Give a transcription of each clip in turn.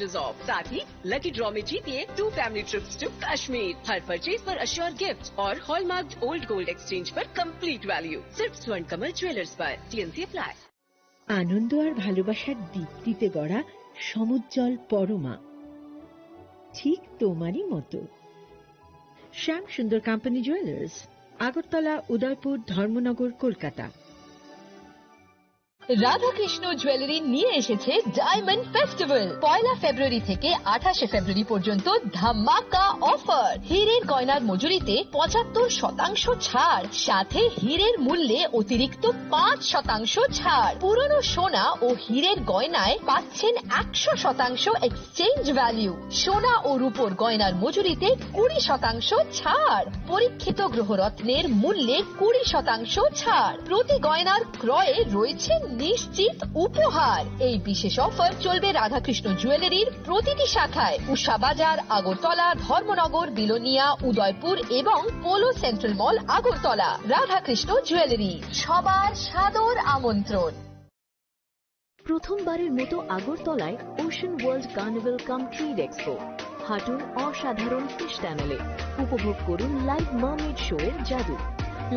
Charges of. साथ ही lucky draw में जीतिए 2 फैमिली ट्रिप्स टू कश्मीर। हर परचेज पर अश्योर गिफ्ट और हॉलमार्क ओल्ड गोल्ड एक्सचेंज पर कंप्लीट वैल्यू। सिर्फ स्वर्ण कमल ज्वेलर्स पर। TNC apply. আনন্দ আর ভালোবাসার দীপ্তিতে গড়া সমুজ্জ্বল পরমা, ঠিক তোমারই মতো। শ্যাম সুন্দর company jewellers, Agartala, Udaipur, Dharmanagar, Kolkata. Radhakrishna jewellery নিয়ে এসেছে ডায়মন্ড ফেস্টিভ্যাল। 1 ফেব্রুয়ারি থেকে 28 ফেব্রুয়ারি পর্যন্ত ধামাকা অফার। হীরের গয়নার মজুরিতে 75% ছাড়, সাথে হীরের মূল্যে অতিরিক্ত 5% ছাড়। পুরনো সোনা ও হীরের গয়নায় পাচ্ছেন 100% এক্সচেঞ্জ ভ্যালু। সোনা ও রূপোর গয়নার মজুরিতে 20% ছাড়। পরীক্ষিত গ্রহরত্নের মূল্যে 20% ছাড়। প্রতি গয়নার ক্রয়ে রয়েছে নিশ্চিত উপহার। এই বিশেষ অফার চলবে রাধাকৃষ্ণ জুয়েলারির প্রতিটি শাখায়, উষা বাজার, আগরতলা, ধর্মনগর, বিলোনিয়া, উদয়পুর এবং পোলো সেন্ট্রাল মল, আগরতলা। রাধাকৃষ্ণ জুয়েলারি, সবার সাদর আমন্ত্রণ। প্রথমবারের মতো আগরতলায় ocean world carnival cum trade expo. হাঁটুন অসাধারণ ফিশ টানেলে, উপভোগ করুন লাইভ মারমেড শো এর জাদু।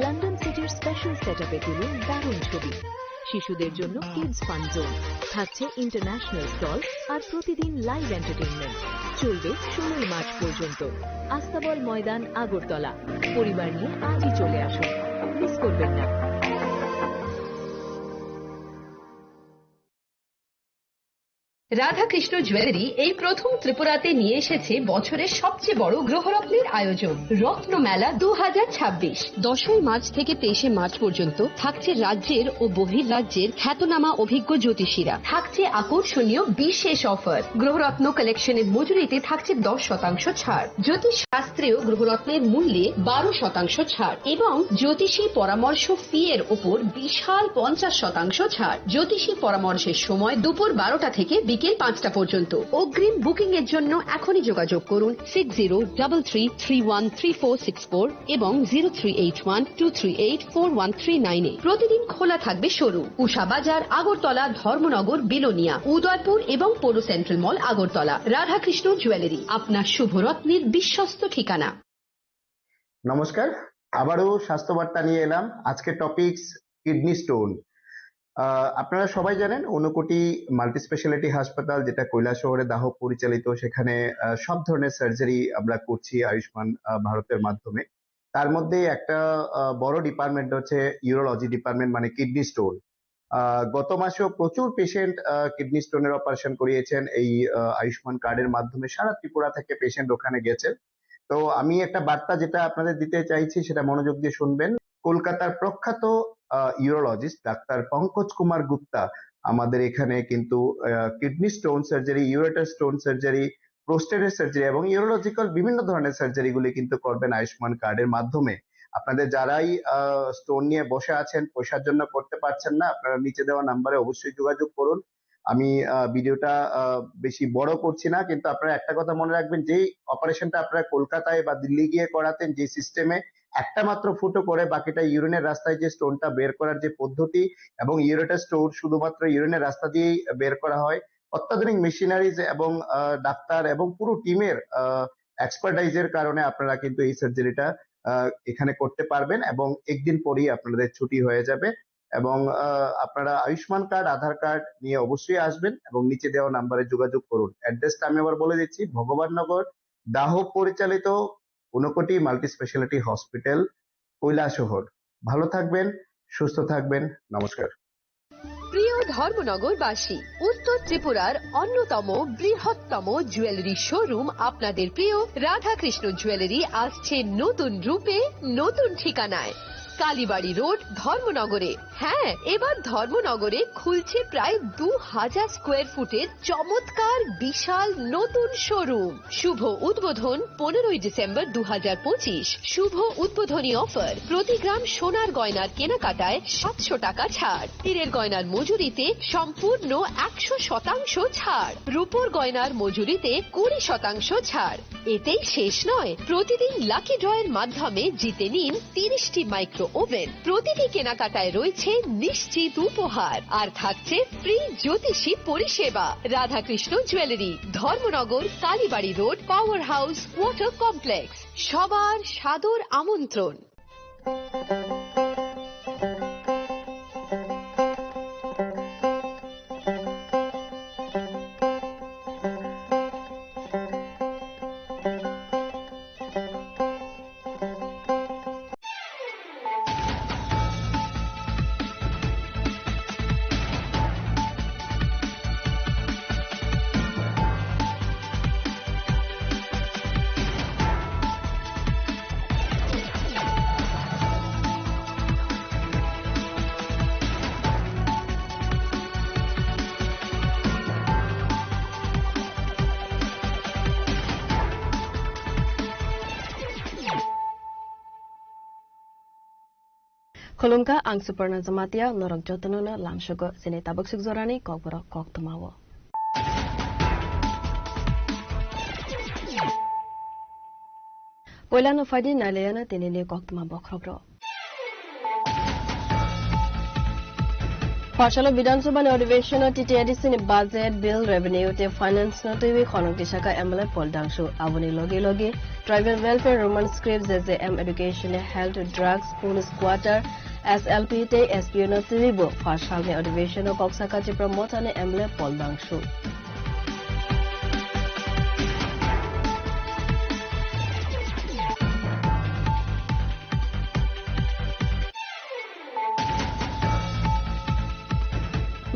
লন্ডন সিটির স্পেশাল সেটআপে তুলুন দারুণ ছবি। শিশুদের জন্য কিডস ফান জোন থাকছে, ইন্টারন্যাশনাল স্টল আর প্রতিদিন লাইভ এন্টারটেইনমেন্ট। চলবে 16 মার্চ পর্যন্ত। আস্তাবল ময়দান, আগরতলা। পরিবার নিয়ে আজই চলে আসুন, মিস করবেন না। রাধাকৃষ্ণ জুয়েলারি এই প্রথম ত্রিপুরাতে নিয়ে এসেছে বছরের সবচেয়ে বড় গ্রহরত্নের আয়োজন, রত্ন মেলা 2026। 10 মার্চ থেকে 23 মার্চ পর্যন্ত থাকছে রাজ্যের ও বহির্রাজ্যের খ্যাতনামা অভিজ্ঞ জ্যোতিষীরা। থাকছে আকর্ষণীয় বিশেষ অফার। গ্রহরত্ন কালেকশনের মজুরিতে থাকছে 10% ছাড়। জ্যোতিষ শাস্ত্রীয় গ্রহরত্নের মূল্যে 12% ছাড় এবং জ্যোতিষী পরামর্শ ফি এর উপর বিশাল 50% ছাড়। জ্যোতিষী পরামর্শের সময় দুপুর 12টা থেকে বিকেল 5টা পর্যন্ত। অগ্রিম বুকিং এর জন্য এখনই যোগাযোগ করুন 6033313464 এবং 0381238413 প্রতিদিন খোলা থাকবে শোরুম। উষা বাজার, আগরতলা, ধর্মনগর, বিলোনিয়া, উদয়পুর এবং পোলো সেন্ট্রাল মল, আগরতলা। রাধাকৃষ্ণ জুয়েলারি, আপনার শুভরত্নের বিশ্বস্ত ঠিকানা। নমস্কার, আবারও স্বাস্থ্যবার্তা নিয়ে এলাম। আজকে টপিকস কিডনি স্টোন। আপনারা সবাই জানেন ঊনকোটি মাল্টি স্পেশালিটি হাসপাতাল, যেটা কৈলাসহরে দাহ পরিচালিত, সেখানে সব ধরনের সার্জারি আমরা করছি আয়ুষ্মান ভারতের মাধ্যমে। তার মধ্যে একটা বড় ডিপার্টমেন্ট হচ্ছে ইউরোলজি ডিপার্টমেন্ট, মানে কিডনি স্টোন। গত মাসেও প্রচুর পেশেন্ট কিডনি স্টোনের অপারেশন করিয়েছেন এই আয়ুষ্মান কার্ডের মাধ্যমে। সারা ত্রিপুরা থেকে পেশেন্ট ওখানে গেছে। তো আমি একটা বার্তা যেটা আপনাদের দিতে চাইছি সেটা মনোযোগ দিয়ে শুনবেন। কলকাতার প্রখ্যাত ইউরোলজিস্ট ডাক্তার পঙ্কজ কুমার গুপ্তা আমাদের এখানে কিন্তু kidney stone surgery, ureter stone surgery, প্রোস্টেটের সার্জারি এবং ইউরোলজিক্যাল বিভিন্ন ধরনের সার্জারি গুলি কিন্তু করবেন আয়ুষ্মান কার্ডের মাধ্যমে। আপনাদের যারাই স্টোন নিয়ে বসে আছেন, পয়সার জন্য করতে পারছেন না, আপনারা নিচে দেওয়া নাম্বারে অবশ্যই যোগাযোগ করুন। আমি ভিডিওটা বেশি বড় করছি না, কিন্তু আপনারা একটা কথা মনে রাখবেন, যেই অপারেশনটা আপনারা কলকাতায় বা দিল্লি গিয়ে করাতেন, যে সিস্টেমে একটা মাত্র ফুটো করে বাকিটা ইউরিনের রাস্তায় যে স্টোনটা বের করার যে পদ্ধতি, এবং ইউরেটার স্টোন শুধুমাত্র ইউরিনের রাস্তা দিয়েই বের করা হয়। অত্যাধুনিক মেশিনারিজ এবং ডাক্তার এবং পুরো টিমের এক্সপার্টাইজের কারণে আপনারা কিন্তু এই সার্জারিটা এখানে করতে পারবেন এবং একদিন পরেই আপনাদের ছুটি হয়ে যাবে। এবং আপনারা আয়ুষ্মান কার্ড, আধার কার্ড নিয়ে অবশ্যই আসবেন এবং নিচে দেওয়া নাম্বারে যোগাযোগ করুন। অ্যাড্রেসটা আমি আবার বলে দিচ্ছি, ভগবাননগর দাহ পরিচালিত Unakoti multi speciality hospital, Kailashahar. ভালো থাকবেন, সুস্থ থাকবেন, নমস্কার। প্রিয় ধর্মনগরবাসী, উত্তর ত্রিপুরার অন্যতম বৃহত্তম জুয়েলারি শোরুম আপনাদের প্রিয় রাধাকৃষ্ণ জুয়েলারি আসছে নতুন রূপে, নতুন ঠিকানায়। কালীবাড়ি রোড, ধর্মনগরে। হ্যাঁ, এবার ধর্মনগরে খুলছে প্রায় 2000 স্কোয়ার ফুটের চমৎকার বিশাল নতুন শোরুম। শুভ উদ্বোধন 15ই ডিসেম্বর 2025। শুভ উদ্বোধনী অফার, প্রতি গ্রাম সোনার গয়নার কেনাকাটায় 700 টাকা ছাড়। হীরের গয়নার মজুরিতে সম্পূর্ণ 100% ছাড়। রূপোর গয়নার মজুরিতে 20% ছাড়। এতেই শেষ নয়, প্রতিদিন লাকি ড্রয়ের মাধ্যমে জিতে নিন 30টি মাইক্রো ওভেন। প্রতিটি কেনাকাটায় রয়েছে নিশ্চিত উপহার আর থাকছে ফ্রি জ্যোতিষী পরিষেবা। Radhakrishna jewellery, Dharmanagar, Kalibari road, power house, water complex. সবার সাদর আমন্ত্রণ। Kolumka ang Suparna Zamatia norok jotonona lamshogo sine tabuk sugzorani kokboro koktumawo. Poilano fadi naleyana tinini koktuma bokrobro. Partial Vidansabha अधिवेशन TTADC Budget Bill Revenue te Finance Notivi Khonok Dishaka MLA Poldangshu Avoni Logi Logi Tribal Welfare Roman Scripts SJM Education Health Drugs Police Quarter SLP te SPO Notivi Bo Partial अधिवेशन Koksaka te Promoter ne MLA Poldangshu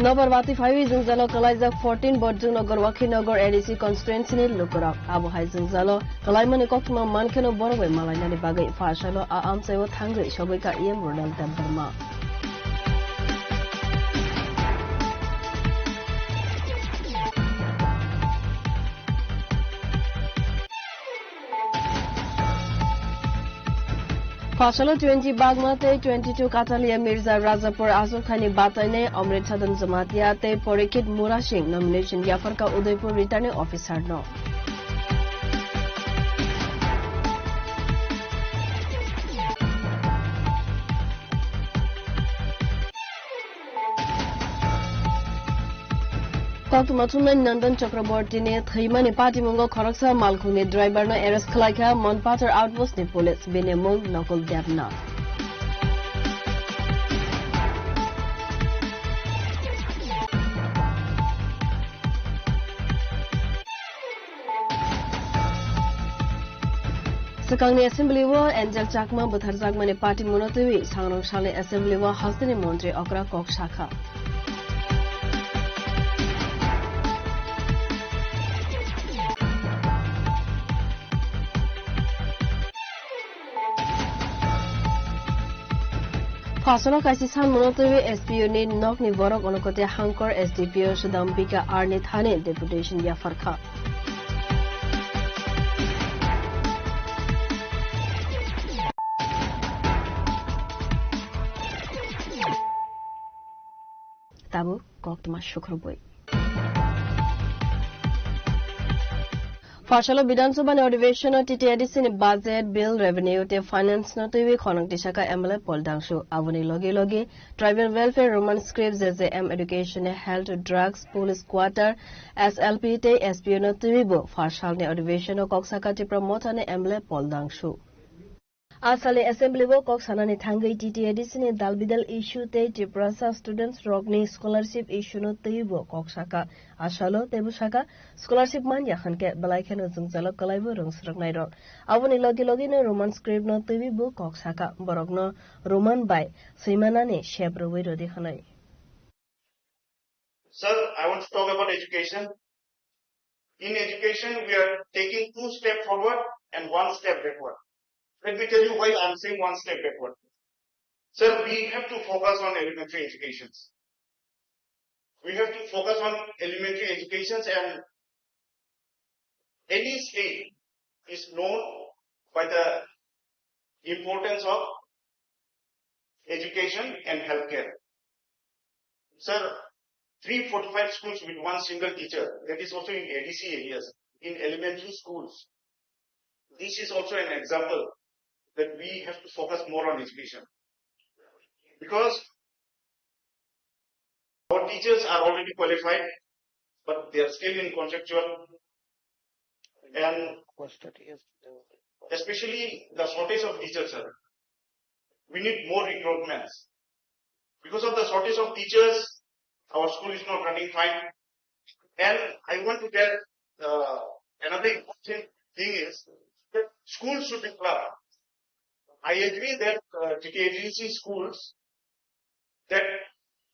Nobarwati 5 Zungzalo Kalaizak 14 Borju Nagar Wakinagar ADC Constituency ni Lukurak Abu Hai Zungzalo Kalaimani Kokma Mankeno Borwe Malayani Bagai Fashalo Aam Sewa Thangri Shobika Iem Ronald Burma Fashalo 20 Bagmate 22 Katalia Mirza Razapur Azul Khani Bataine Amrit Sadan Zamatia te Porikit Mura Singh nomination Yafar ka Udaipur returning officer no Koktumatun Nandan Chakraborty ne Thaimani Party Mungo Khoraksa Malkhuni driver no arrest khlaika Monpatar outpost ni police bine mung Nakul Devna Sakangni Assembly wa Angel Chakma Butharjakmani Party Munotwi Sangrong Shale Assembly wa Hastini Montri Okra Kok Shakha Fasano Kasi San Monotovi SPO ni Nok ni Borok Onokote Hankor SDPO Sudampika Arni Thane Deputation Yafarka Tabu Koktuma Shukruboi Fashalo Vidansabha अधिवेशन TTADC Budget Bill Revenue te Finance Notivi Khonok Dishaka MLA Poldangshu Avoni Logi Logi Tribal Welfare Roman Scripts SJM Education Health Drugs Police Quarter SLP te SPO Notivi Bo Fashal ne अधिवेशन Koksaka te Promoter ne MLA Poldangshu Asale Assembly wo Koksana ni Thangai TTADC ne Dalbidal issue te Tiprasa Students Rogni Scholarship issue no teibo Koksaka Asalo Tebushaka Scholarship man yakhanke Balaikhano Zungzalo Kalaibo Rungsrok Nairo Avoni Logi Logi ne Roman Script no teibo Koksaka Borogno Roman by Seimana ne Shebro Wido de Hanai Sir, I want to talk about education. In education, we are taking 2 steps forward and 1 step backward. Let me tell you why I am saying 1 step backward. Sir, we have to focus on elementary educations. We have to focus on elementary educations, and any state is known by the importance of education and healthcare. Sir, 345 schools with 1 single teacher, that is also in ADC areas, in elementary schools. This is also an example that we have to focus more on education. Because our teachers are already qualified, but they are still in contractual, and especially the shortage of teachers, sir. We need more recruitments. Because of the shortage of teachers, our school is not running fine. And I want to tell another important thing is that schools should be clubbed. I agree that TTADC schools, that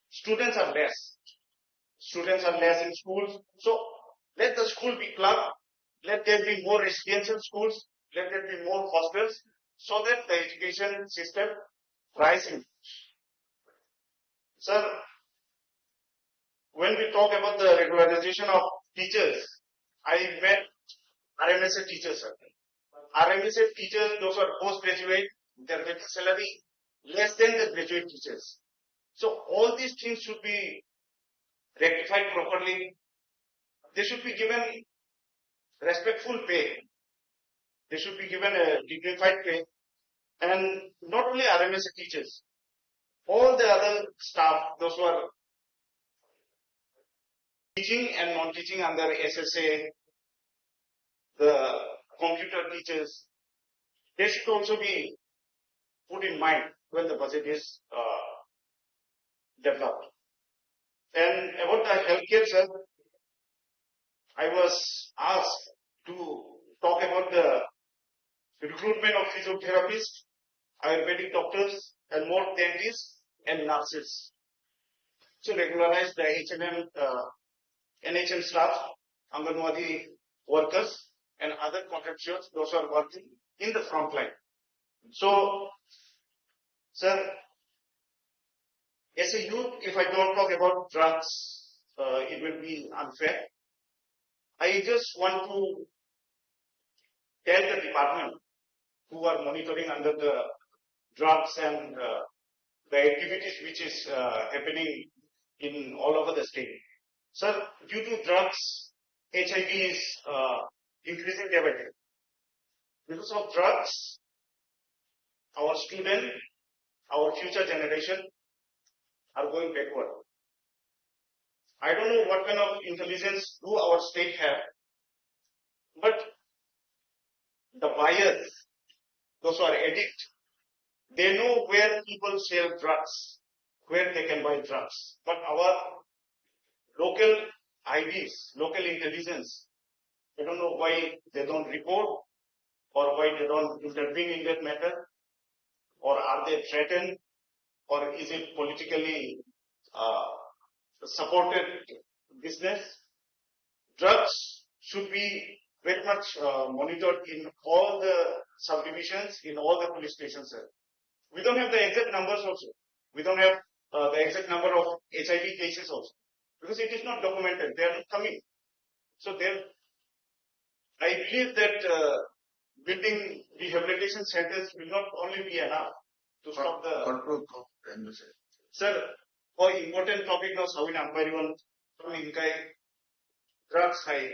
students are less. Students are less in schools. So let the school be clubbed. Let there be more residential schools. Let there be more hostels so that the education system rises. Sir, when we talk about the regularization of teachers, I met RMSA teachers, sir. RMSA teachers, those are postgraduate, their getting salary less than the graduate teachers. So all these things should be rectified properly. They should be given respectful pay. They should be given a dignified pay. And not only RMSA teachers, all the other staff, those who are teaching and non-teaching under SSA, the computer teachers, they should also be put in mind when the budget is developed. And about the healthcare, sir, I was asked to talk about the recruitment of physiotherapists, Ayurvedic doctors, and more dentists and nurses. To regularize the NHM staff, Anganwadi workers, and other contractors, those who are working in the front line. So, sir, as a youth, if I don't talk about drugs, it will be unfair. I just want to tell the department who are monitoring under the drugs and the activities which is happening in all over the state. Sir, due to drugs, HIV is increasing day by day. Because of drugs, our student, our future generation are going backward. I don't know what kind of intelligence do our state have, but the buyers, those who are addicts, they know where people sell drugs, where they can buy drugs. But our local IDs, local intelligence, I don't know why they don't report or why they don't intervene in that matter, or are they threatened, or is it politically supported business? Drugs should be very much monitored in all the subdivisions, in all the police stations, sir. We don't have the exact numbers also. We don't have the exact number of HIV cases also, because it is not documented. They are not coming. So there, I believe that building rehabilitation centers will not only be enough to stop the control. Sir, for important topic now, how in Ampariwan, from Inkai, drugs high,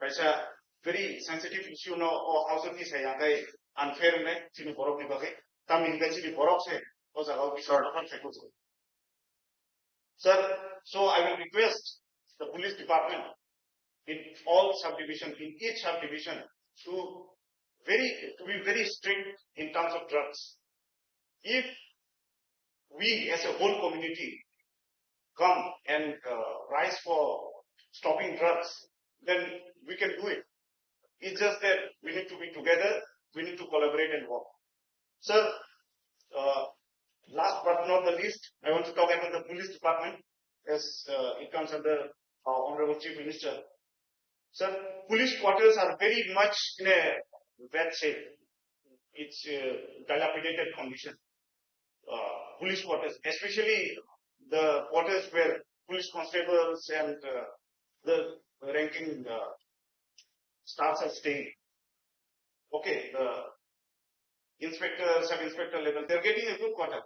paisa very sensitive issue no, or how to say Yankai unfair ne, sini borok ni bagai, tam Inkai sini borok se, was about the sort of effect. Sir, so I will request the police department in all subdivisions, in each subdivision, to be very strict in terms of drugs. If we as a whole community come and rise for stopping drugs, then we can do it. It's just that we need to be together, we need to collaborate and work. Sir, last but not the least, I want to talk about the police department as it comes under Honorable Chief Minister. Sir, police quarters are very much in a bad shape. It's dilapidated condition. Police quarters, especially the quarters where police constables and the ranking staffs are staying. Okay, the inspector, sub-inspector level, they're getting a good quarter.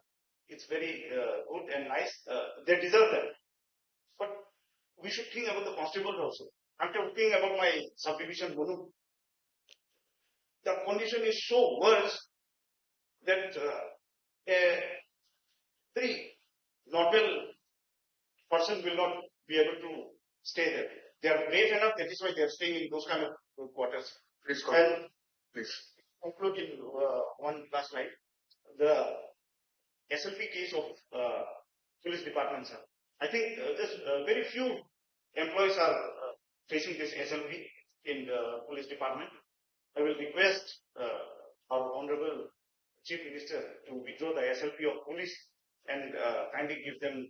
It's very good and nice. They deserve that. But we should think about the constables also. I'm talking about my subdivision, Bunu. The condition is so worse that very normal person will not be able to stay there. They are brave enough, that is why they are staying in those kind of quarters. Please conclude in one last slide. The SLP case of police department, sir. I think there's very few employees are facing this SLP in the police department. I will request our Honorable Chief Minister to withdraw the SLP of police and kindly give them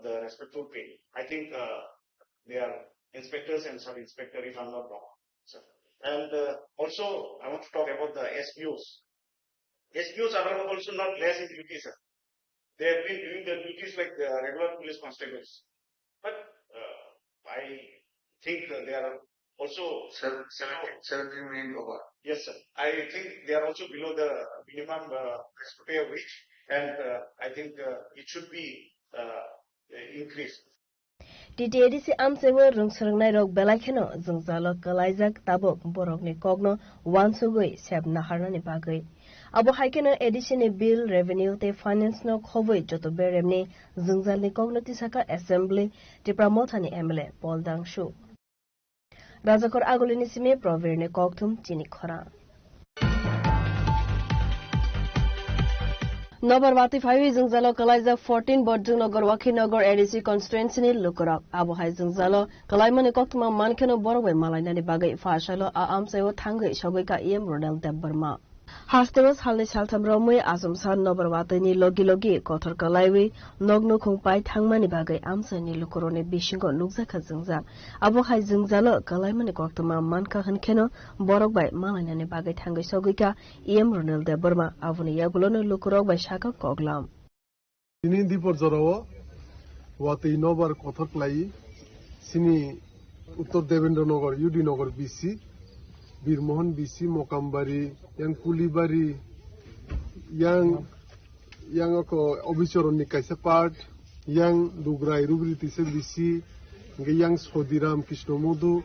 the respectful pay. I think they are inspectors and sub-inspector, if I'm not wrong, sir. And also, I want to talk about the SPOs. SPOs are also not less in duty, sir. They have been doing their duties like the regular police constables. But I think they are also 17 million over. Yes, sir. I think they are also below the minimum pay wage, and I think it should be increased. TTADC amsewo rungsrungnai rok belaikeno jungzalo kalaijak tabok borokni kogno wansugoi sebna harnani bagoi abo haikeno addition bill revenue te finance no khoboi joto beremni jungzalni kogno tisaka assembly tipramothani MLA Paul Dangshu Rajakor agolini sime provirne kokthum chini khora Nobarwati 5 Jungzalo Kalaiza 14 Bodjung Nogor Waki Nogor ADC constituency Lukurok Abu Hai Jungzalo Kalaimani Koktuma Mankeno Borwe Malainani Bagai Fashalo Aam Sewo Tangai Shogika Iem Rodel Deburma Hastewas Halni Shaltam Romwe Asum San Nobarwati ni Logi Logi Kotor Kalaiwi Nogno Kungpai Tangmani Bagai Amsani Lukurone Bishingo Nugzaka Jungza Abu Hai Jungzalo Kalaimani Koktuma Manka Hankeno Borok by Malainani Bagai Tangai Shogika Iem Rodel Deburma Avuni Yagulono Lukurok by Shaka Koglam Sini Dipor Zorawa Wati Nobar Kotor Klai Sini Uttor Devendra Nagar UD Nagar BC Birmohan BC Mokambari yang Kulibari yang ako Obichoron ni kaisa part yang Dugrai Rubriti se BC yang Sodiram Krishnamodu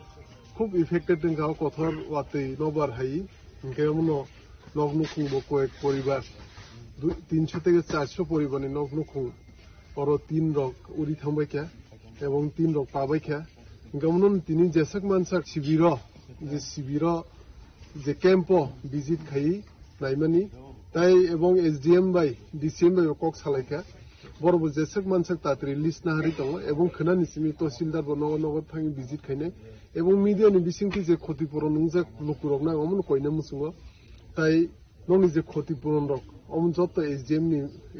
খুব affected ngao kothor wate nobar hai ngemono nognu khungbo koek poribar 300 থেকে 400 পরিবারে নগ্ন খুং oro 3 rok uri thambai kya ebong 3 rok pabai kya gamnon tini jesak mansak sibiro je sibiro je campo visit khai naimani tai ebong SDM bai DCM bai kok salaika borbo jesak mansak tatri list na hari tongo ebong khana nisimi tohsildar bo nogo nogo thangi visit khaine ebong media ni bisingti je khoti puron nungjak lukurok na amon koina musungo tai noni je khoti puron rok অমন যত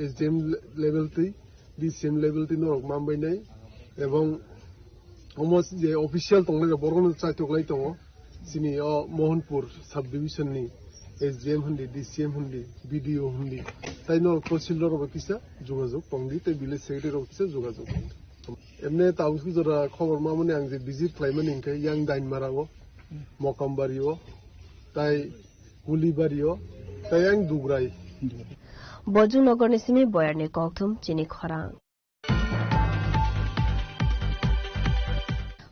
SDM লেভেলতেই DCM লেভেলতেই নরক মামবাইনাই এবং ohms যে official তংলে বরগন চাইতকলাই তং সিনি Mohanpur sub ডিভিশননি SDM হন্দি DCM হন্দি BDO হন্দি তাই নরক তহসিলদার অফিসে যোগাযোগ তংদি তাই ভিলেজ সেক্রেটারি অফিসে যোগাযোগ এমনি তাউসু জরা খবর মামনে আং যে ভিজিট খাইমান ইনকে ইয়াং দাইন মারাও মকামবারিও তাই কুলিবারিও তাই আং দুগরাই Bojung Nogor Nisimi Boyarni Kokthum Chini Khorang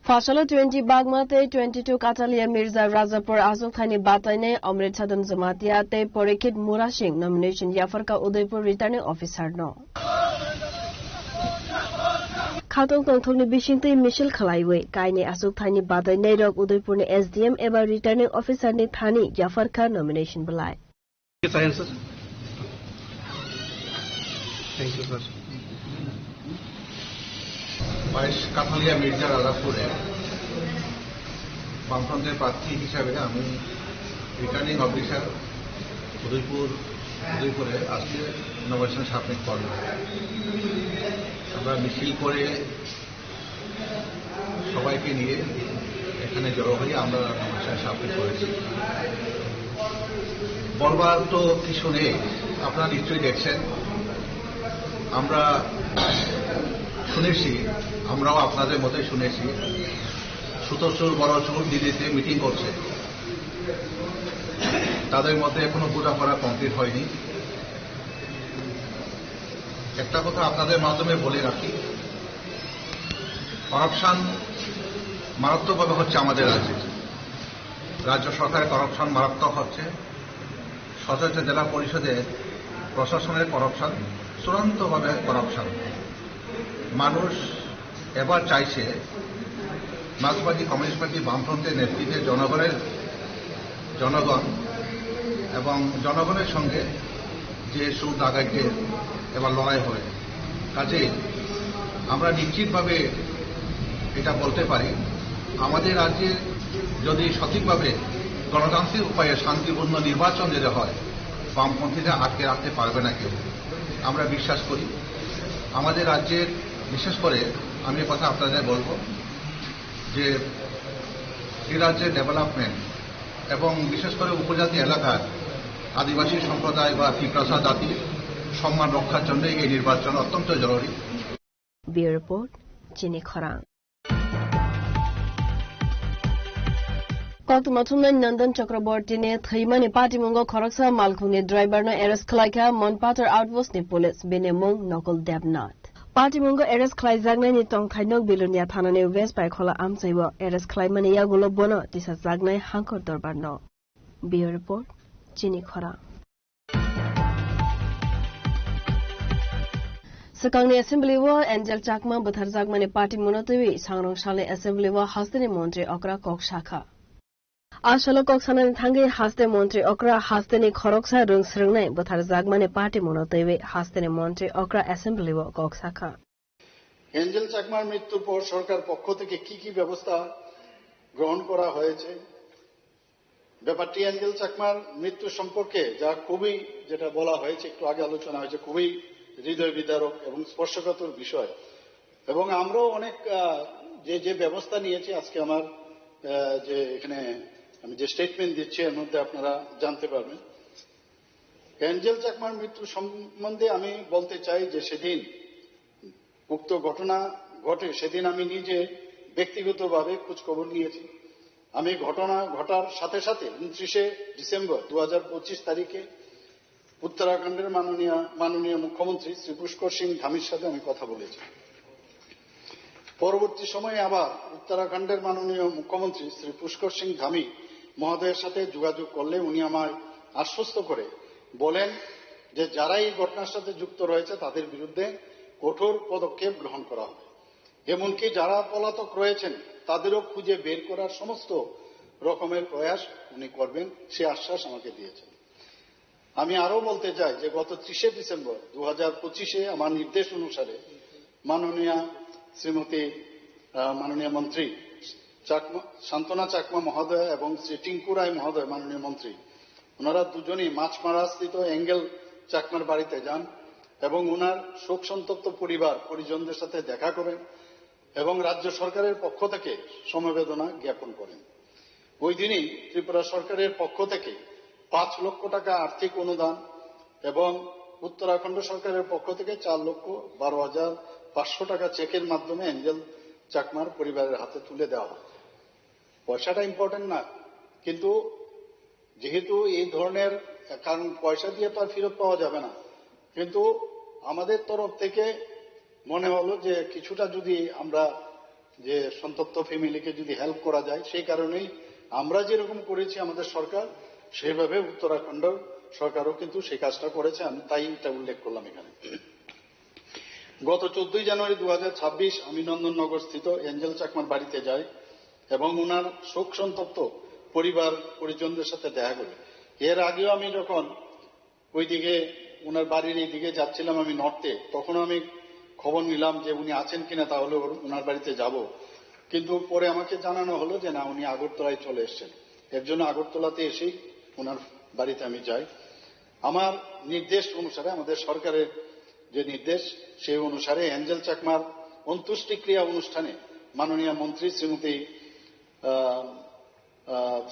Fashala 20 Bagmate 22 Katalia Mirza Razapur Azok Thani Bataine Amrit Sadan Zamatia Te Porikit Murashing nomination Yafarka Udaipur returning officer no Khatong Tongthongni Bishingti Michel Khalaiwe Kaini Azok Thani Bataine Rok Udaipur ni SDM eba returning officer ni Thani Yafarka nomination belai Sciences. Thank you, sir. Vice Kathalia Mirza Razapure বামফ্রন্টের প্রার্থী হিসাবে আমি returning officer উদয়পুরে আজকে nomination submit করব আমরা মিছিল করে সবাইকে নিয়ে এখানে জড়ো হয়ে আমরা নমিনেশন সাবমিট করেছি বলবার তো কিছু নেই আপনারা নিশ্চয়ই দেখছেন আমরা শুনেছি আমরাও আপনাদের মতোই শুনেছি সুতোচুর বড়চুর দিল্লিতে মিটিং করছে তাদের মধ্যে এখনো বোঝাপড়া কমপ্লিট হয়নি একটা কথা আপনাদের মাধ্যমে বলে রাখি করাপশন মারাত্মকভাবে হচ্ছে আমাদের রাজ্যে রাজ্য সরকারের করাপশন মারাত্মক হচ্ছে সচরাচর জেলা পরিষদের প্রশাসনের করাপশন চূড়ান্তভাবে করাপশন। মানুষ এবার চাইছে মার্ক্সবাদী কমিউনিস্ট পার্টি বামফ্রন্টের নেতৃত্বে জনগণ এবং জনগণের সঙ্গে যে সুদ আদায়কে এবার লড়াই হবে। কাজে আমরা নিশ্চিতভাবে এটা বলতে পারি, আমাদের রাজ্যে যদি সঠিকভাবে গণতান্ত্রিক উপায়ে শান্তিপূর্ণ নির্বাচন যদি হয়, বামপন্থীরা আটকে রাখতে পারবে না কেউ। আমরা বিশ্বাস করি আমাদের রাজ্যের, বিশেষ করে আমি কথা আপনাদের বলবো যে এই রাজ্যের ডেভেলপমেন্ট এবং বিশেষ করে উপজাতি এলাকার আদিবাসী সম্প্রদায় বা তিপ্রাসা জাতির সম্মান রক্ষার জন্য এই নির্বাচন অত্যন্ত জরুরি। ব্যুরো রিপোর্ট, চিনি খরাং। कतुमाथुमनाय नंदन चक्रवर्ती ने थैमानि पाटिमुंगो खरकसा मालखुंगनि ड्राइवरनो एरेस्ट खालायखा मनपाटर आउटपोस्टनि पुलिस बेनि मुं नकुल देबनाथ। पाटिमुंगो एरेस्ट खालायजागनायनि तंथाइनक बिलुनिया थानानि वेस्ट बायखला आमचैबो एरेस्ट खालायमानि यागुलो बोनो तिसा जागनाय हांखर दरबारनो। ब्युरो रिपोर्ट, चिनि खरा। Sekangni Assembly wa Angel Chakma Butharjagmani Party Munotwi Sangrong Shale Assembly wa Hastini Montri Okra Kok Shakha. Ashalo Kok Sanani Thangi Haste Montri Okra Hastini Khoroksa Rung Sringnai Butharjagmani Party Munotwi Hastini Montri Okra Assembly wa Kok Shakha. Angel চাকমার মৃত্যুর পর সরকার পক্ষ থেকে কি কি ব্যবস্থা গ্রহণ করা হয়েছে, ব্যাপারটি এঞ্জেল চাকমার মৃত্যু সম্পর্কে যা খুবই, যেটা বলা হয়েছে একটু আগে আলোচনা হয়েছে, খুবই হৃদয় বিদারক এবং স্পর্শকাতর বিষয়। এবং আমরাও অনেক যে ব্যবস্থা নিয়েছি, আজকে আমার যে এখানে আমি যে স্টেটমেন্ট দিচ্ছি এর মধ্যে আপনারা জানতে পারবেন। এঞ্জেল চাকমার মৃত্যু সম্বন্ধে আমি বলতে চাই যে সেদিন উক্ত ঘটনা ঘটে সেদিন আমি নিজে ব্যক্তিগতভাবে খোঁজখবর নিয়েছি। আমি ঘটনা ঘটার সাথে সাথে 29শে ডিসেম্বর 2025 তারিখে উত্তরাখণ্ডের মাননীয় মুখ্যমন্ত্রী শ্রী পুষ্কর সিং ধামির সাথে আমি কথা বলেছি। পরবর্তী সময়ে আবার উত্তরাখণ্ডের মাননীয় মুখ্যমন্ত্রী শ্রী পুষ্কর সিং ধামি মহোদয়ের সাথে যোগাযোগ করলে উনি আমায় আশ্বস্ত করে বলেন যে যারা এই ঘটনার সাথে যুক্ত রয়েছে তাদের বিরুদ্ধে কঠোর পদক্ষেপ গ্রহণ করা হবে, এমনকি যারা পলাতক রয়েছেন তাদেরও খুঁজে বের করার সমস্ত রকমের প্রয়াস উনি করবেন, সে আশ্বাস আমাকে দিয়েছেন। আমি আরো বলতে চাই যে গত 30শে ডিসেম্বর 2025 আমার নির্দেশ অনুসারে মাননীয় মন্ত্রী শান্তনা চাকমা মহোদয় এবং শ্রী টিঙ্কু রায় মহোদয় মাননীয় মন্ত্রী, ওনারা দুজনেই মাছমারা স্থিত এঙ্গেল চাকমার বাড়িতে যান এবং ওনার শোক সন্তপ্ত পরিজনদের সাথে দেখা করেন এবং রাজ্য সরকারের পক্ষ থেকে সমবেদনা জ্ঞাপন করেন। ওই দিনই ত্রিপুরা সরকারের পক্ষ থেকে 5 লক্ষ টাকা আর্থিক অনুদান এবং উত্তরাখণ্ড সরকারের পক্ষ থেকে 4,12,500 টাকা চেকের মাধ্যমে এঞ্জেল চাকমার পরিবারের হাতে তুলে দেওয়া হয়। পয়সাটা ইম্পর্টেন্ট না, কিন্তু যেহেতু এই ধরনের, কারণ পয়সা দিয়ে তো আর ফেরত পাওয়া যাবে না, কিন্তু আমাদের তরফ থেকে মনে হলো যে কিছুটা যদি আমরা যে সন্তপ্ত ফ্যামিলিকে যদি হেল্প করা যায়, সেই কারণেই আমরা যেরকম করেছি আমাদের সরকার, সেইভাবে উত্তরাখণ্ড সরকারও কিন্তু সেই কাজটা করেছে। আমি তাই এটা উল্লেখ করলাম এখানে। গত 14 জানুয়ারি 2026 আমি নন্দননগর স্থিত এঞ্জেল চাকমার বাড়িতে যাই এবং ওনার শোক সন্তপ্ত পরিজনদের সাথে দেখা করি। এর আগেও আমি যখন ওইদিকে ওনার বাড়ির এই দিকে যাচ্ছিলাম, আমি নর্থে, তখন আমি খবর নিলাম যে উনি আছেন কিনা, তাহলে ওনার বাড়িতে যাব। কিন্তু পরে আমাকে জানানো হলো যে না, উনি আগরতলায় চলে এসেছেন। এর জন্য আগরতলাতে এসেই ওনার বাড়িতে আমি যাই। আমার নির্দেশ অনুসারে, আমাদের সরকারের যে নির্দেশ, সেই অনুসারে এঞ্জেল চাকমার অন্ত্যেষ্টিক্রিয়া অনুষ্ঠানে মাননীয় মন্ত্রী শ্রীমতী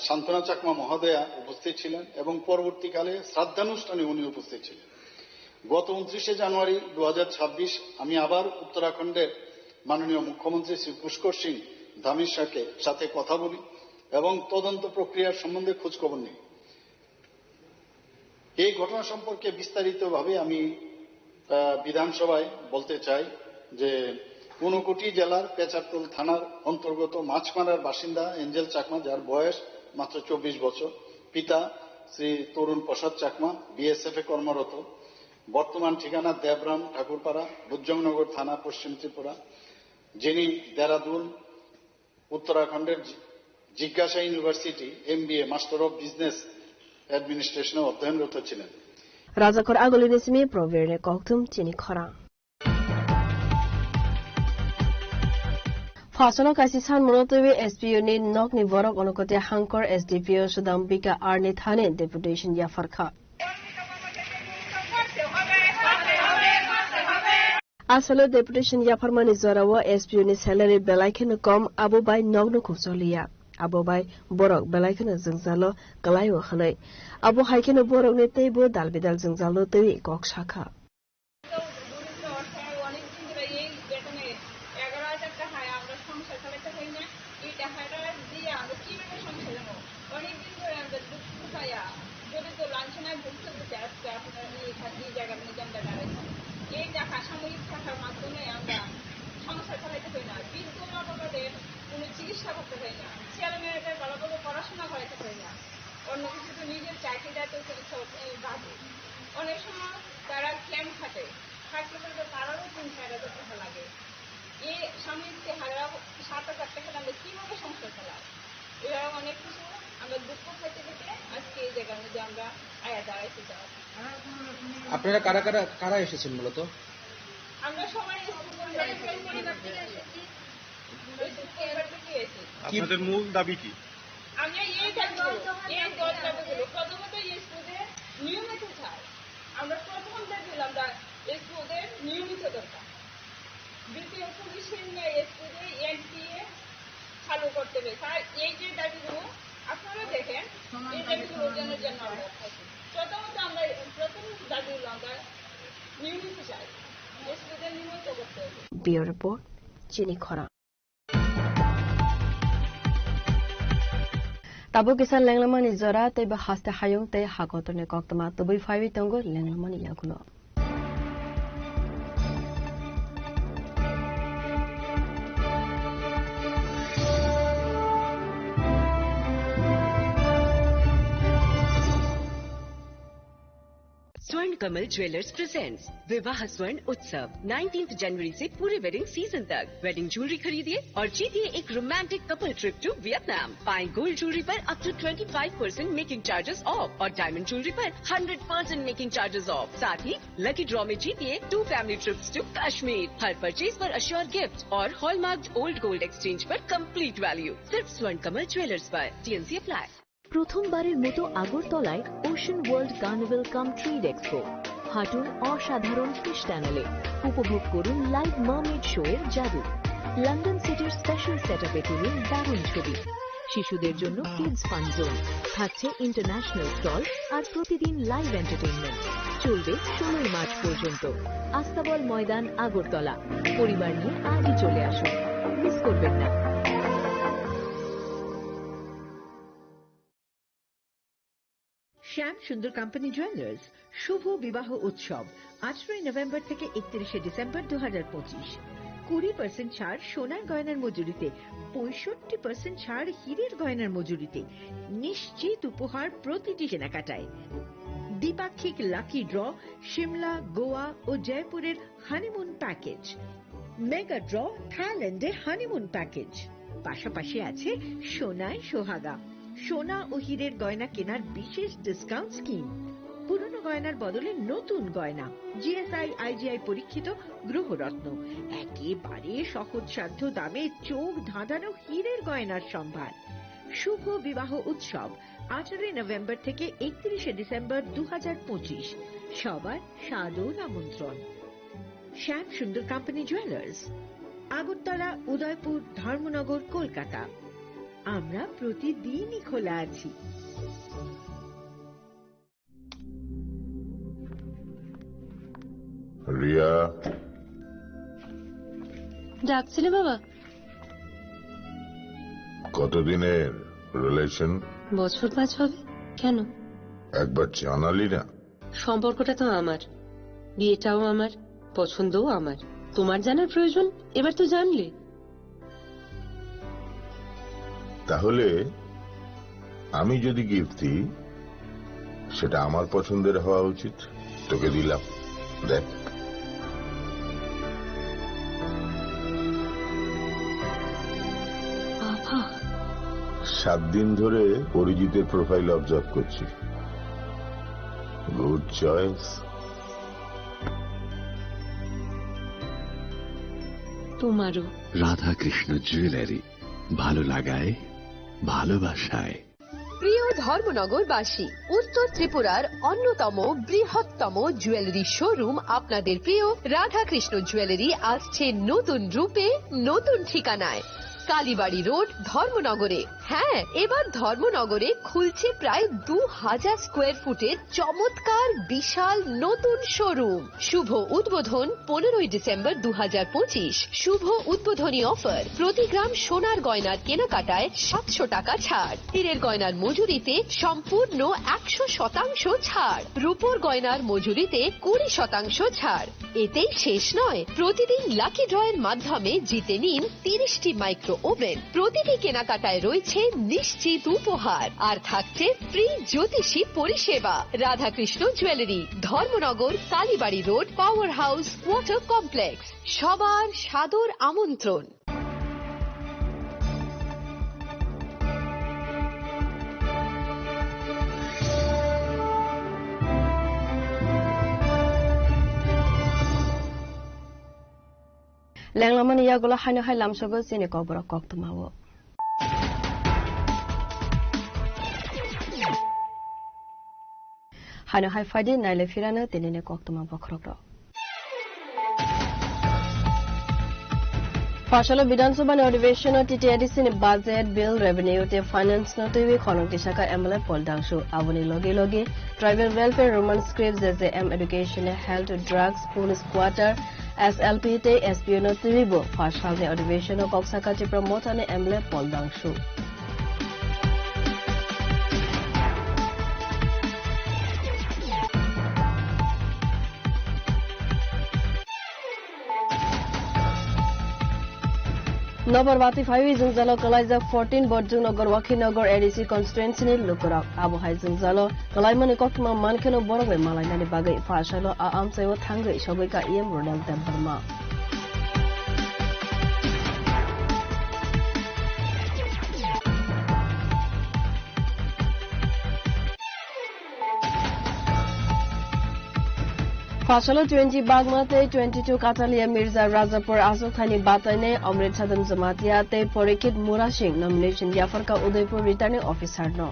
শান্তনা চাকমা মহোদয়া উপস্থিত ছিলেন এবং পরবর্তীকালে শ্রাদ্ধানুষ্ঠানে উনি উপস্থিত ছিলেন। গত 29শে জানুয়ারি 2026 আমি আবার উত্তরাখণ্ডের মাননীয় মুখ্যমন্ত্রী শ্রী পুষ্কর সিং ধামির সাথে কথা বলি এবং তদন্ত প্রক্রিয়ার সম্বন্ধে খোঁজখবর নিই। এই ঘটনা সম্পর্কে বিস্তারিতভাবে আমি বিধানসভায় বলতে চাই যে ঊনকোটি জেলার পেচারতোল থানার অন্তর্গত মাছমারার বাসিন্দা এঞ্জেল চাকমা, যার বয়স মাত্র 24 বছর, পিতা শ্রী তরুণ প্রসাদ চাকমা বিএসএফ এ কর্মরত, বর্তমান ঠিকানা দেবরাম ঠাকুরপাড়া, বুজ্জংনগর থানা, পশ্চিম ত্রিপুরা, যিনি দেরাদুন উত্তরাখণ্ডের জিজ্ঞাসা university MBA master of business অ্যাডমিনিস্ট্রেশনে অধ্যয়নরত ছিলেন। রাজাকর আগলিনিসমি প্রবীরনে কক্তুম চিনি খরা ফাসনো কাসি सान मनोतवे SPO नि नकनि बरक अनुकते हांकर SDPO सुदाम्बिका आरनि थाने डेपुटेशन या फरखा আসলে ডেপুটেশন या फरमानि जराव SPO नि सैलारि बेलायखनो कम आबोबाय नगनो खुसलिया आबोबाय बरक बेलायखनो जोंजालो गलायो खनै आबो हायखनो बरक नि तेबो दालबिदाल जोंजालो तै कक शाखा চিকিৎসা করতে হয় না, ছেলে মেয়েদের ভালো ভালো পড়াশোনা করাইতে হয় না, অন্য কিছু তো নিজের চাকরিটাতে বাদে অনেক সময় তারা ক্যাম্প খাটে, থাকতে পারবে তারাও 3-4 হাজার টাকা লাগে। এই সাময়িক হারা 7,000 টাকা দামে কিভাবে সংসার চালায়? এরা অনেক কিছু আমরা দুঃখ খাইতে থেকে আজকে এই জায়গার মধ্যে আমরা আয়া দাঁড়াইতে চাই। আপনারা কারা এসেছেন মূলত? আমরা সবাই আপনাদের মূল দাবি কি? আমরা এই দাবিগুলো প্রথমত স্কুলে নিয়মিত চাই। আমরা প্রথম দাবি আমরা স্কুলের নিয়মিত দরকার। দ্বিতীয় পুলিশের স্কুলে NPA চালু করতে হবে। তাই এই যে দাবিগুলো আপনারা দেখেন, এই দাবিগুলো অর্জনের জন্য আমরা থাকি। প্রথমত আমরা প্রথম দাবিগুলো আমরা নিয়মিত চাই, স্কুলের নিয়মিত করতে হবে। ব্যুরো রিপোর্ট চিনি খরা Tabo kisan lenglamani zara te ba haste hayong te hakotone koktama tobai faiwi tongo lenglamani yakulo. स्वर्ण कमल ज्वेलर्स प्रेजेंट्स विवाह स्वर्ण उत्सव 19 जनवरी से पूरे वेडिंग सीजन तक वेडिंग ज्वेलरी खरीदिए और जीतिए एक romantic couple trip to Vietnam. पाएं गोल्ड ज्वेलरी पर up to 25% making charges off और डायमंड ज्वेलरी पर 100% मेकिंग चार्जेस ऑफ। साथ ही लकी ड्रॉ में जीतिए 2 फैमिली ट्रिप्स टू कश्मीर। हर परचेज पर अश्योर गिफ्ट और हॉलमार्क ओल्ड गोल्ड एक्सचेंज पर कंप्लीट वैल्यू सिर्फ स्वर्ण कमल ज्वेलर्स पर। TNC अप्लाई। প্রথমবারের মতো আগরতলায় ocean world carnival cum trade expo. হাঁটুন অসাধারণ ফিশ টানেলে, উপভোগ করুন লাইভ মারমেড শো এর জাদু। লন্ডন সিটির স্পেশাল সেটআপে তুলুন দারুণ ছবি। শিশুদের জন্য কিডস ফান জোন থাকছে, ইন্টারন্যাশনাল স্টল আর প্রতিদিন লাইভ এন্টারটেইনমেন্ট চলবে 16 মার্চ পর্যন্ত। আস্তাবল ময়দান, আগরতলা। পরিবার নিয়ে আজই চলে আসুন, মিস করবেন না। শ্যাম সুন্দর কোম্পানি জুয়েলার্স শুভ বিবাহ উৎসব 18 নভেম্বর থেকে 31 ডিসেম্বর 2025। 20% ছাড় সোনার গয়নার মজুরিতে, 65% ছাড় হীরের গয়নার মজুরিতে, নিশ্চিত উপহার প্রতিটি কেনাকাটায়। দ্বিপাক্ষিক লাকি ড্র, শিমলা, গোয়া ও জয়পুরের হানিমুন প্যাকেজ, মেগা ড্র থাইল্যান্ডে হানিমুন প্যাকেজ। পাশাপাশি আছে সোনায় সোহাগা, সোনা ও হীরের গয়না কেনার বিশেষ ডিসকাউন্ট স্কিম। পুরনো গয়নার বদলে নতুন গয়না, GSI IGI পরীক্ষিত গ্রহরত্ন, একেবারে সহজসাধ্য দামে চোখ ধাঁধানো হীরের গয়নার সম্ভার। শুভ বিবাহ উৎসব 18 নভেম্বর থেকে 31 ডিসেম্বর 2025। সবার সাদর আমন্ত্রণ। শ্যাম সুন্দর কোম্পানি জুয়েলার্স, আগরতলা, উদয়পুর, ধর্মনগর, কলকাতা। আমরা প্রতিদিনই খোলা আছি। রিয়া, ডাকছিলে বাবা? কতদিনের রিলেশন? বছর 5 হবে। কেন? একবার জানালি না? সম্পর্কটা তো আমার, বিয়েটাও আমার, পছন্দও আমার। তোমার জানার প্রয়োজন এবার তো জানলে। তাহলে আমি যদি গিফট দিই সেটা আমার পছন্দের হওয়া উচিত। তোকে দিলাম, দেখ, 7 দিন ধরে অরিজিতের প্রোফাইল অবজার্ভ করছি। Good choice. তোমারও। রাধাকৃষ্ণ জুয়েলারি, ভালো লাগায় ভালোবাসায়। প্রিয় ধর্মনগরবাসী, উত্তর ত্রিপুরার অন্যতম বৃহত্তম জুয়েলারি শোরুম আপনাদের প্রিয় রাধাকৃষ্ণ জুয়েলারি আসছে নতুন রূপে, নতুন ঠিকানায়, কালীবাড়ি রোড, ধর্মনগরে। হ্যাঁ, এবার ধর্মনগরে খুলছে প্রায় 2000 স্কোয়ার ফুটের চমৎকার বিশাল নতুন শোরুম। শুভ উদ্বোধন 15ই ডিসেম্বর 2025। শুভ উদ্বোধনী অফার, প্রতি গ্রাম সোনার গয়নার কেনাকাটায় 700 টাকা ছাড়, হীরের গয়নার মজুরিতে সম্পূর্ণ 100% ছাড়, রূপোর গয়নার মজুরিতে 20% ছাড়। এতেই শেষ নয়, প্রতিদিন লাকি ড্রয়ের মাধ্যমে জিতে নিন 30টি মাইক্রো ওভেন। প্রতিটি কেনাকাটায় রয়েছে নিশ্চিত উপহার, আর থাকছে ফ্রি জ্যোতিষী পরিষেবা। Radhakrishna jewellery, Dharmanagar, Kalibari road, power house water complex. সবার সাদর আমন্ত্রণ। লেংলামান ইয়াগুলো হাইনো হাই লামসগো চিনি কবর কক্তমাও হাইনো হাই ফাইডি নাইলে ফিরানো তিনিনে কক্তমা বখরগ্র Fashala Vidansabha अधिवेशन TTIDC Budget Bill Revenue te Finance Notivi Khonok Tishaka MLA Poldangshu Avoni Loge Loge Tribal Welfare Roman Scripts SAM Education Health Drugs Police Quarter SLP te SPO Notivi Bo Fashala अधिवेशन Koksaka te Promoter ne MLA Poldangshu Nobarwati 5 Zungzalo Kalaiza 14 Borjung Nogor Wakinagar ADC Constituency ni Lukurak Abu Hai Zungzalo Kalaimani Kokma Mankeno Borwe Malainani Bagai Fashalo Aam Sayo Thangai Shogika Iem Ronald Burma Fasalo 20 Bagmate 22 Katalia Mirza Razapur Asokhani Batane Amrit Sadam Zamatiate Porikit Murashing Nomination Yafarka Udaipur Returning Officer no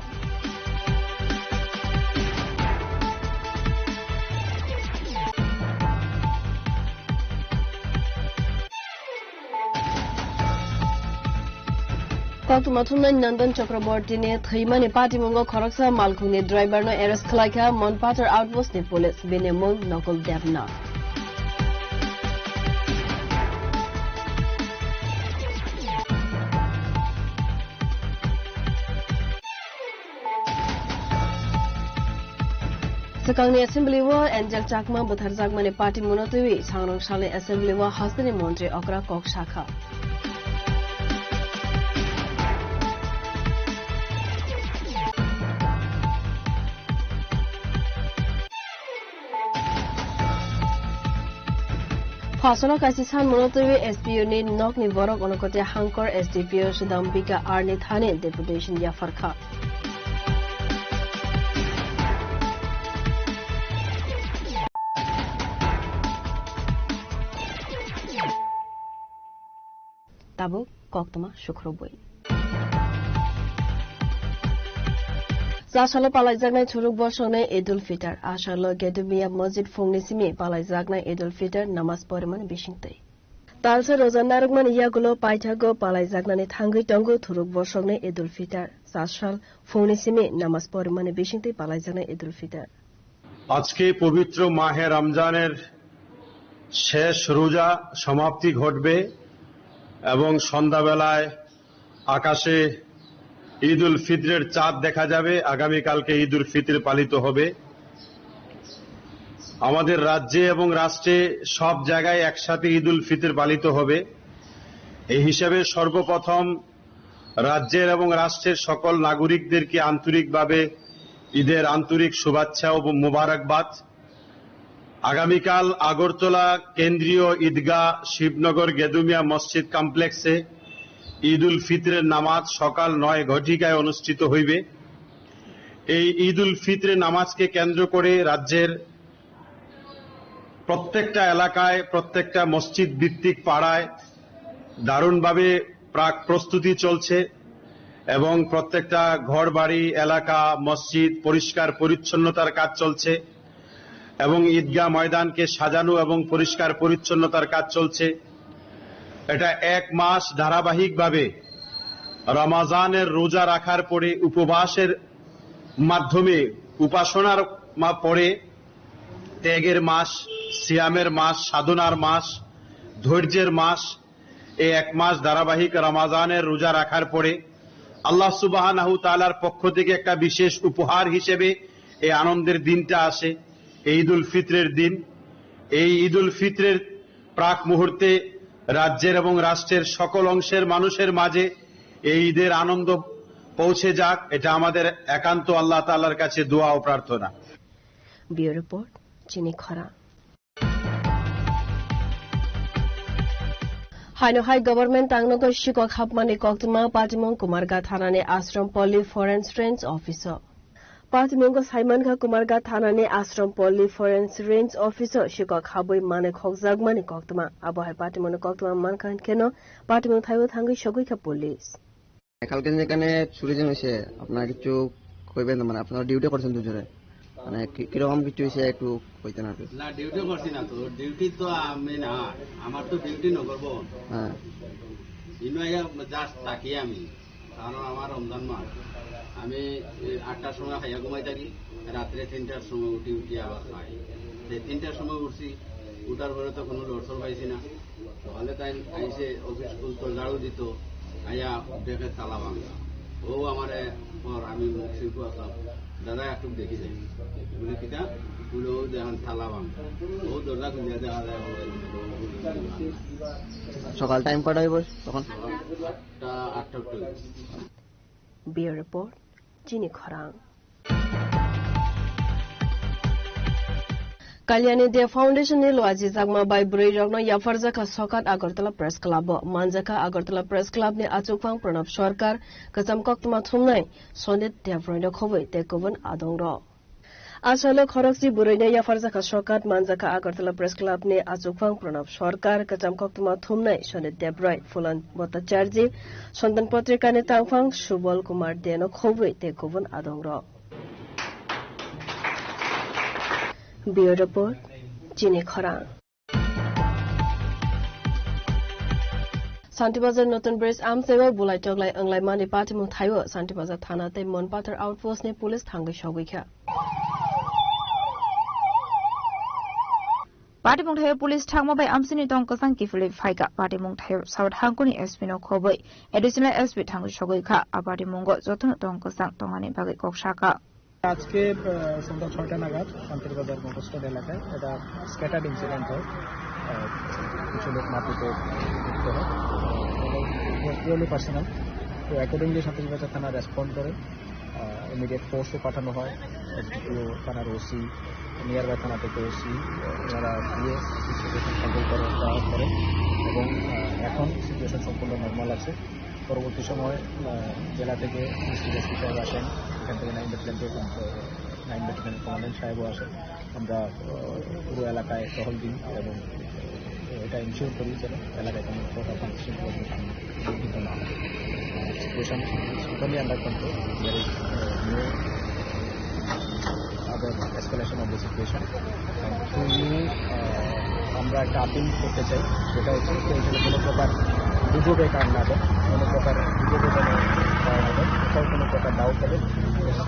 Koktumathumna Nandan Chakraborty ne Thaimani Party Mongo Khoraksa Malkhuni driver no arrest khlaika Monpatar outpost ni police bine mong nokol devna Sakangni Assembly wa Angel Chakma Buthar Jagmani Party Monotui Sangrong Shale Assembly wa Hastani Montre Okra Kok Shakha Fasano Kasisan Monotovi SPU ni Nok ni Borok Onokote Hankor SDPO Shidambika Arni Thane Deputation Yafarka Tabu Koktama Shukrobui Zasalo Palaizagnai Turuk Boshone Idul Fitr Ashalo Gedumia Masjid Fungnisimi Palaizagnai Idul Fitr Namas Poriman Bishingte Talsa Rozanarugman Yagulo Paitago Palaizagnani Thangi Tongo Turuk Boshone Idul Fitr Sashal Fungnisimi Namas Poriman Bishingte Palaizagnai Idul Fitr আজকে পবিত্র মাহে রমজানের শেষ রোজা সমাপ্তি ঘটবে এবং সন্ধ্যাবেলায় আকাশে ঈদ উল ফিতরের চাঁদ দেখা যাবে আগামী কালকে ঈদ উল ফিতর পালিত হবে আমাদের রাজ্যে এবং রাষ্ট্রে সব জায়গায় একসাথে ঈদ উল ফিতর পালিত হবে এই হিসাবে সর্বপ্রথম রাজ্যের এবং রাষ্ট্রের সকল নাগরিকদেরকে আন্তরিকভাবে ঈদের আন্তরিক শুভেচ্ছা ও মোবারকবাদ আগামীকাল আগরতলা কেন্দ্রীয় ঈদগাহ শিবনগর গেদুমিয়া মসজিদ কমপ্লেক্সে ঈদ উল ফিতরের নামাজ সকাল 9 ঘটিকায় অনুষ্ঠিত হইবে। এই ঈদ উল ফিতরের নামাজকে কেন্দ্র করে রাজ্যের প্রত্যেকটা এলাকায়, প্রত্যেকটা মসজিদ ভিত্তিক পাড়ায় দারুণভাবে প্রাক প্রস্তুতি চলছে এবং প্রত্যেকটা ঘর বাড়ি, এলাকা, মসজিদ পরিষ্কার পরিচ্ছন্নতার কাজ চলছে এবং ঈদগাহ ময়দানকে সাজানো এবং পরিষ্কার পরিচ্ছন্নতার কাজ চলছে। এটা 1 মাস ধারাবাহিকভাবে রমাজানের রোজা রাখার পরে উপবাসের মাধ্যমে, উপাসনার পরে ত্যাগের মাস, সিয়ামের মাস, সাধনার মাস, ধৈর্যের মাস, এই 1 মাস ধারাবাহিক রমাজানের রোজা রাখার পরে আল্লাহ সুবহানাহু তাআলার পক্ষ থেকে একটা বিশেষ উপহার হিসেবে এই আনন্দের দিনটা আসে, ঈদ উল ফিতরের দিন। এই ঈদ উল ফিতরের প্রাক মুহূর্তে রাজ্যের এবং রাষ্ট্রের সকল অংশের মানুষের মাঝে এই ঈদের আনন্দ পৌঁছে যাক, এটা আমাদের একান্ত আল্লাহ তাআলার কাছে দোয়া ও প্রার্থনা। ব্যুরো রিপোর্ট, চিনি খরা। হাইনহাই গভর্নমেন্ট তাংনগর শিকক হাবমানি কক্তমা পাটিমং কুমারগা থানানি আশ্রম পল্লী ফরেন্স রেঞ্জ অফিসার। পাটিমঙ্গ সাইমানঘা কুমারগা থানানি আশ্রম পল্লী ফরেন্স রেঞ্জ অফিসার শিকক হাবই মানে খকজাগমানি কক্তমা আবহাই পাটিমনে কক্তমা মানখান কেন পাটিমং থাইও থাঙ্গই সগৈখা পুলিশ। কালকে যেখানে চুরি হয়েছে আপনার কিছু কইবেন, মানে আপনারা ডিউটি করছেন দুজনে, মানে কিরকম কিছু হয়েছে একটু কইতেন আর কি। না ডিউটি করছি না, তো ডিউটি তো আমি না, আমার তো ডিউটি নকরবো। হ্যাঁ জাস্ট থাকি আমি, কারণ আমার রমজান মাস, আমি 8টার সময় খাইয়া ঘুমাই থাকি, রাত্রে 3টার সময় উঠি আবার খাই। 3টার সময় উঠছি, উঠার পরে তো কোনো লড়সড় পাইছি না। সকালে তাই আইসে অফিস খুলতো, ঝাড়ু দিত, আইয়া দেখে তালা ভাঙা। ও আমার আমি মুখ শিল্প আসলাম, দাদা একটু দেখি যাই বলে কিনা বলে ও দেখেন তালা ভাঙা। ও দরজা খুলিয়া দেখা যায় সকাল টাইম কটা হইব তখন? 8টা। ব্যুরো রিপোর্ট, চিনি খরাং। Kalyani Dia Foundation ni loaji zagma bai brui rogno yafarjaka sokat Agartala Press Club manjaka Agartala Press Club ni achukphang Pranab Sarkar kacham koktuma thumnai sonit dia froido khoboi te koban adongro asalo khorokji buroina yafarjaka sokat manjaka Agartala Press Club ni achukphang Pranab Sarkar kacham koktuma thumnai sonit debroi Fulan Bhattacharya Santan Patrika ni tangphang Subal Kumar deno khoboi te koban adongro bureau report, চিনি খরা। শান্তিবাজার নতুন bridge আমসেবা বুলাই টগলাই অংলাই মানি পাটিমুং থাইও শান্তিবাজার থানাতে Manpathar outpost নি police থাঙ্গৈ সগৈখা। পাটিমুং থাইও পুলিশ থাংমাবাই আমসিনি টংকসাং কিফুলি ফাইকা পাটিমুং থাইও সাউথ হাংকুনি এসপি নো খবই এডিশনাল এসপি থাঙ্গৈ সগৈখা আপাটিমুঙ্গ যতন টংকসাং টংআনি বাগৈ ককসাকা। আজকে সন্ধ্যা 6টা নাগাদ শান্তিবাজার মোটরস্ট্যান্ড এলাকায় এটা স্ক্যাটার্ড ইনসিডেন্ট হয়, কিছু লোক মাটিতে যুক্ত হয়, পিওরলি পার্সোনাল। তো অ্যাকর্ডিংলি শান্তিবাজার থানা রেসপন্ড করে ইমিডিয়েট ফোর্সও পাঠানো হয়, এসডিপিও থানার ওসি, নিয়ার বাই থানা থেকে ওসি, ওনারা গিয়ে সিচুয়েশন কন্ট্রোল করে এবং এখন সিচুয়েশন সম্পূর্ণ নর্মাল আছে। পরবর্তী সময় জেলা থেকে এসপি সাহেব আসেন, এখান থেকে 9 ব্যাটালিয়ন কমান্ডেন্ট সাহেবও আসেন। আমরা পুরো এলাকায় টহল দিই এবং এটা ইনশিওর করি যেন এলাকায় কোনো প্রকার বিঘ্নিত না হয়। Situation totally under control, there is no other escalation of the situation. Through you আমরা একটা আপিল করতে চাই, সেটা হচ্ছে কেউ যেন কোনো প্রকার গুজবে কান না দেয়, কোনো প্রকার গুজবে যেন না দেয়, কোথাও কোনো প্রকার ডাউট হলে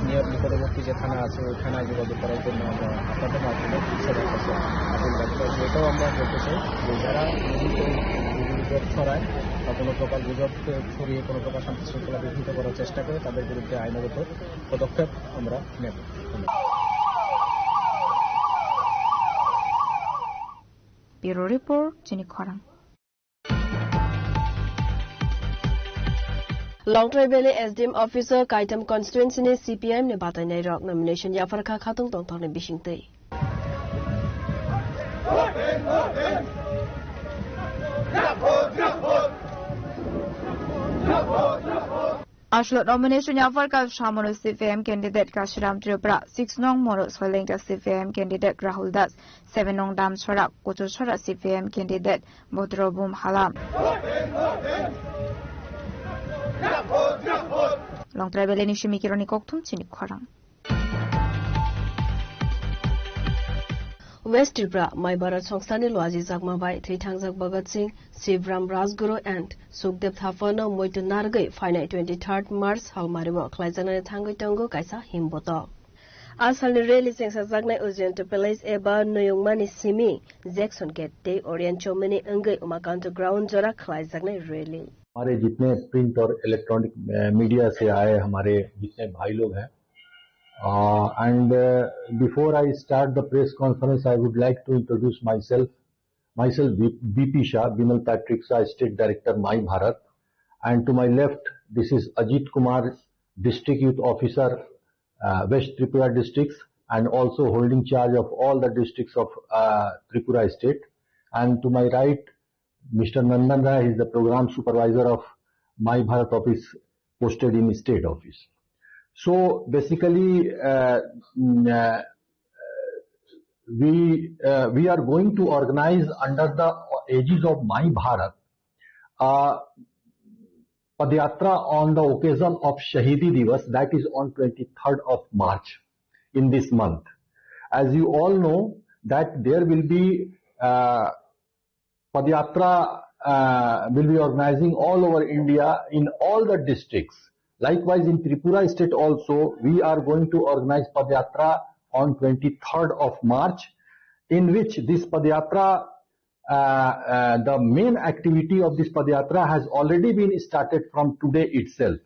নিয়ার নিকটবর্তী যে থানা আছে ওই থানায় যোগাযোগ করার জন্য আমরা আপনাদের মাধ্যমে সবার কাছে আপিল রাখবো। এটাও আমরা বলতে চাই যে যারা গুজব ছড়ায় বা কোনো প্রকার গুজব ছড়িয়ে কোনো প্রকার শান্তি শৃঙ্খলা বিঘ্নিত করার চেষ্টা করে তাদের বিরুদ্ধে আইনগত পদক্ষেপ আমরা নেব। ব্যুরো রিপোর্ট, চিনি খরাং। Longtrai Valley SDM Officer Kaitam Constituency ni CPM ni batai nai rok nomination yafarkha khatung tongthok ni bisingtei Ashlot nomination yafar ka Shamoro CPM candidate Kashiram Tripura, 6 nong Moro Swelengta CPM candidate Rahul Das, 7 nong Dam Sorak, Koto Sorak CPM candidate Bodrobum Halam. Long travel in Shimikironi Koktum Chinikwarang. West Tripura, my Bharat Songstani Loaji Zagmabai, Three Tangzak Bhagat Singh, Sivram Rajguru, and Sukdev Thafana, Moitu Nargai, Final 23rd March, Halmaribo, Klaizana Tango Tango, Kaisa Himboto. As Halni Rally Sings Zagna Uzian to Palace Eba, Noyongmani Simi, Jackson Gate, Day Orient Chomini, Ungai, Umakanto Ground, Jora, Klaizagna Rally. हमारे जितने print और electronic media से आए हमारे जितने भाई लोग हैं and before I start the press conference I would like to introduce myself BP Shah, Bimal Patrick Shah, State Director My Bharat, and to my left this is Ajit Kumar, District Youth Officer, West Tripura districts, and also holding charge of all the districts of Tripura state, and to my right Mr. Nandan Rai is the program supervisor of My Bharat office posted in state office. So basically we are going to organize under the aegis of My Bharat Padyatra on the occasion of Shahidi Divas, that is on 23rd of March in this month. As you all know that there will be Padyatra will be organizing all over India in all the districts. Likewise in Tripura state also we are going to organize Padyatra on 23rd of March, in which this Padyatra, the main activity of this Padyatra has already been started from today itself.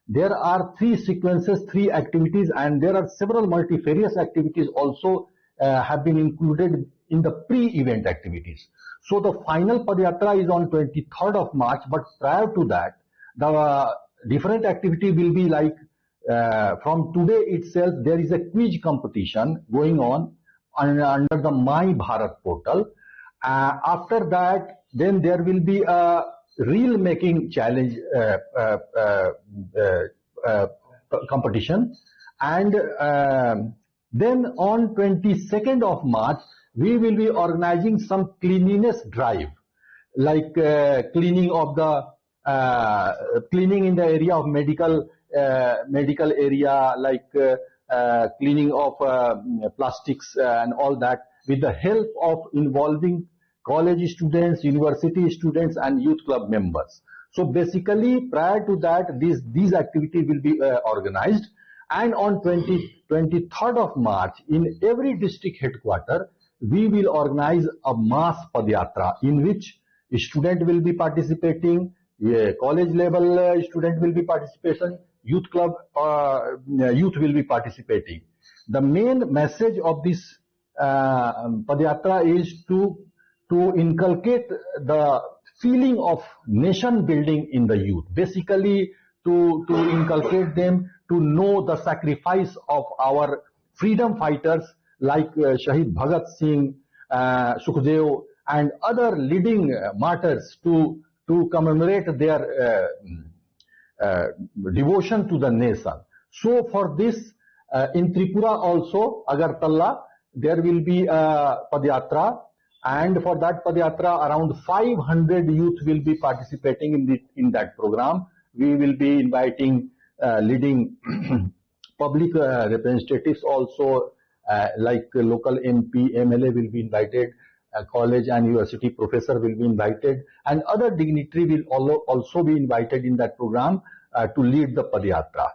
There are 3 sequences, 3 activities, and there are several multifarious activities also have been included in the pre-event activities. So the final Padyatra is on 23rd of March, but prior to that, the different activity will be like from today itself there is a quiz competition going on under the My Bharat portal. After that, then there will be a reel making challenge competition, and then on 22nd of March we will be organizing some cleanliness drive, like cleaning of the cleaning in the area of medical area, like cleaning of plastics and all that, with the help of involving college students, university students, and youth club members. So basically, prior to that, these activities will be organized, and on 23rd of March, in every district headquarter, we will organize a mass Padyatra in which a student will be participating, college level student will be participating, youth club youth will be participating. The main message of this Padyatra is to inculcate the feeling of nation building in the youth. Basically, to inculcate them to know the sacrifice of our freedom fighters like Shahid Bhagat Singh, Sukhdev, and other leading martyrs, to commemorate their devotion to the nation. So for this, in Tripura also, Agartala, there will be a Padyatra, and for that Padyatra around 500 youth will be participating in that program. We will be inviting leading public representatives also, like local MP, MLA will be invited, college and university professor will be invited, and other dignitary will also be invited in that program to lead the Padyatra.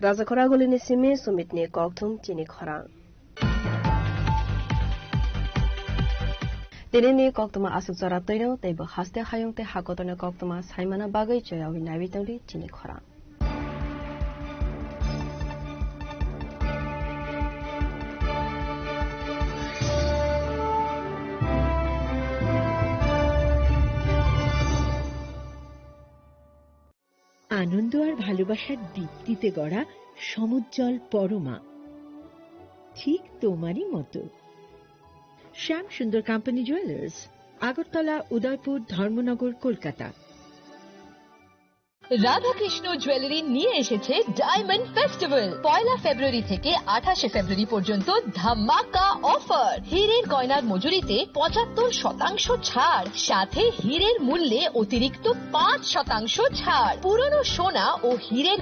Raja Khoragolini Simi Sumitni Koktum Chini Khorang. Tinini Koktuma Asuk Zaratoino, they Haste Hayong Te Hakotona Koktuma, Simona Bagay, Joyawi Navitoli, Chini Khorang. আনন্দ আর ভালোবাসার দীপ্তিতে গড়া সমুজ্জ্বল পরমা, ঠিক তোমারই মতো। শ্যাম সুন্দর company jewellers, Agartala, Udaipur, Dharmanagar, Kolkata. Radhakrishna jewellery নিয়ে এসেছে ডায়মন্ড ফেস্টিভ্যাল। 1 ফেব্রুয়ারি থেকে 28 ফেব্রুয়ারি পর্যন্ত ধামাকা অফার। হীরের গয়নার মজুরিতে 75% ছাড়, সাথে হীরের মূল্যে অতিরিক্ত 5% ছাড়। পুরনো সোনা ও হীরের